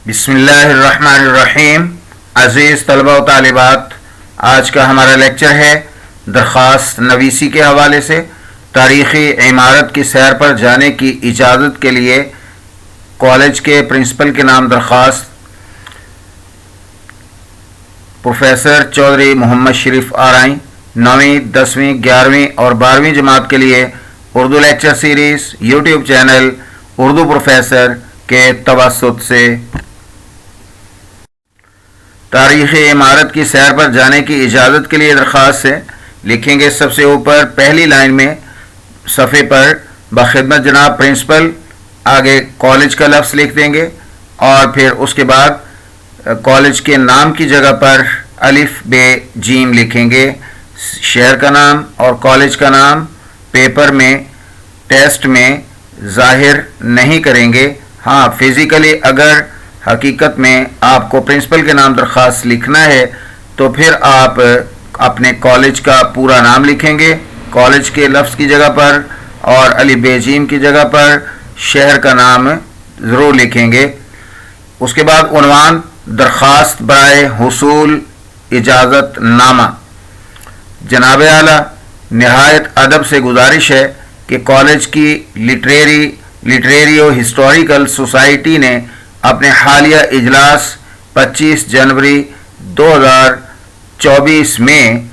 बिस्मिल्लाहिर्रहमानिर्रहीम। अज़ीज़ तलबा व तालिबात, आज का हमारा लेक्चर है दरख्वास्त नवीसी के हवाले से। तारीख़ी इमारत की सैर पर जाने की इजाज़त के लिए कॉलेज के प्रिंसिपल के नाम दरख्वास्त प्रोफेसर चौधरी मोहम्मद शरीफ आरआई 9वीं, 10वीं, 11वीं और 12वीं जमात के लिए Urdu lecture series YouTube channel Urdu professor के तवस्सुत से। तारीख़ी इमारत की सैर पर जाने की इजाज़त के लिए दरख्वास्त है। लिखेंगे सबसे ऊपर पहली लाइन में सफ़े पर बख़िदमत जनाब प्रिंसिपल, आगे कॉलेज का लफ्ज़ लिख देंगे और फिर उसके बाद कॉलेज के नाम की जगह पर अलिफ बे जीम लिखेंगे। शहर का नाम और कॉलेज का नाम पेपर में टेस्ट में ज़ाहिर नहीं करेंगे। हाँ, फिज़िकली अगर हकीकत में आपको प्रिंसिपल के नाम दरख्वास्त लिखना है तो फिर आप अपने कॉलेज का पूरा नाम लिखेंगे कॉलेज के लफ्ज़ की जगह पर, और अली बेजीम की जगह पर शहर का नाम ज़रूर लिखेंगे। उसके बाद उन्वान दरख्वास्त बराए हुसूल इजाज़त नामा। जनाब आला, नहायत अदब से गुजारिश है कि कॉलेज की लिटरेरी और हिस्टोरिकल सोसाइटी ने अपने हालिया इजलास 25 जनवरी 2024 में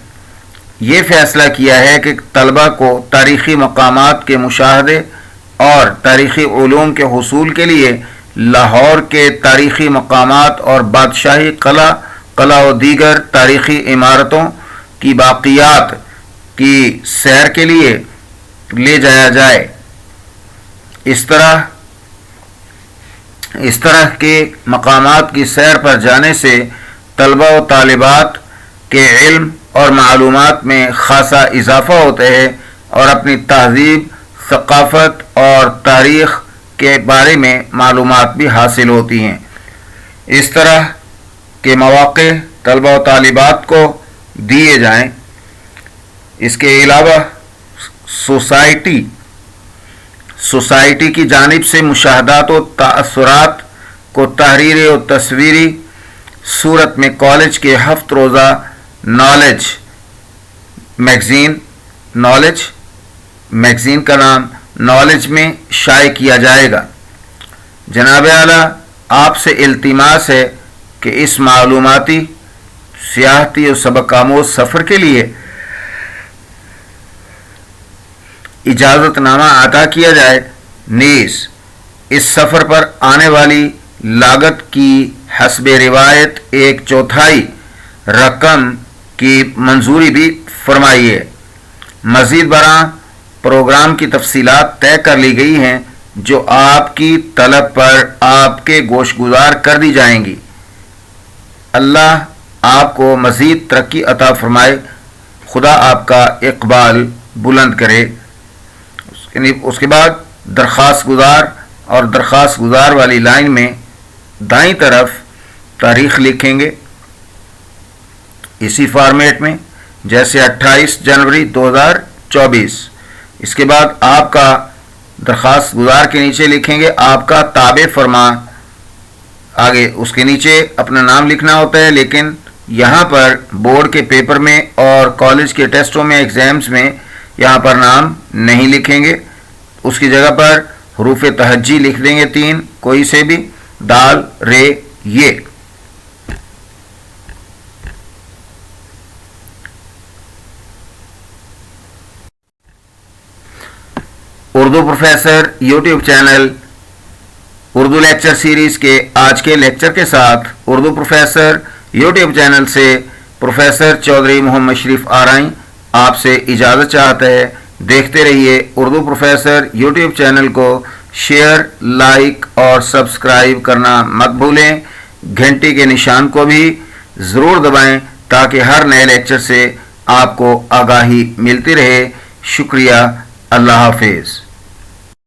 ये फ़ैसला किया है कि तलबा को तारीख़ी मकामात के मुशाहदे और तारीख़ी उलूम के हुसूल के लिए लाहौर के तारीख़ी मकामात और बादशाही कला और दीगर तारीख़ी इमारतों की बाक़ियात की सैर के लिए ले जाया जाए। इस तरह के मकामात की सैर पर जाने से तलबा व तालिबात के इल्म और मालूमात में ख़ासा इजाफ़ा होता है और अपनी तहज़ीब, सक़ाफ़त और तारीख़ के बारे में मालूमात भी हासिल होती हैं। इस तरह के मौक़े तलबा व तालिबात को दिए जाएँ। इसके अलावा सोसाइटी की जानिब से मुशाहदात व तासुरात को तहरीरी और तस्वीरी सूरत में कॉलेज के हफ्त रोज़ा नॉलेज मैगज़ीन का नाम नॉलेज में शाये किया जाएगा। जनाब आला, आपसे इल्तिमास है कि इस मालूमाती, सियाहती और सबक आमोज़ सफ़र के लिए इजाज़तनामा अता किया जाए। नीज़ इस सफ़र पर आने वाली लागत की हस्बे रिवायत 1/4 रकम की मंजूरी भी फरमाई है। मज़ीद बरां प्रोग्राम की तफसीलात तय कर ली गई हैं जो आपकी तलब पर आपके गोशगुजार कर दी जाएंगी। अल्लाह आपको मज़ीद तरक्की अता फरमाए। खुदा आपका इक़बाल बुलंद करे। उसके बाद दरख्वास्त गुज़ार वाली लाइन में दाईं तरफ तारीख़ लिखेंगे इसी फॉर्मेट में जैसे 28 जनवरी 2024। इसके बाद आपका दरख्वास्त गुज़ार के नीचे लिखेंगे आपका ताबे फरमा। आगे उसके नीचे अपना नाम लिखना होता है, लेकिन यहाँ पर बोर्ड के पेपर में और कॉलेज के टेस्टों में, एग्ज़ाम्स में यहाँ पर नाम नहीं लिखेंगे। उसकी जगह पर हरूफ तहज्जी लिख देंगे 3, कोई से भी, दाल, रे, ये। Urdu professor YouTube channel Urdu lecture series के आज के लेक्चर के साथ उर्दू प्रोफेसर यूट्यूब चैनल से प्रोफेसर चौधरी मोहम्मद शरीफ आरआई आपसे इजाज़त चाहता है। देखते रहिए उर्दू प्रोफेसर यूट्यूब चैनल को शेयर, लाइक और सब्सक्राइब करना मत भूलें। घंटी के निशान को भी ज़रूर दबाएं ताकि हर नए लेक्चर से आपको आगाही मिलती रहे। शुक्रिया। अल्लाह हाफिज़।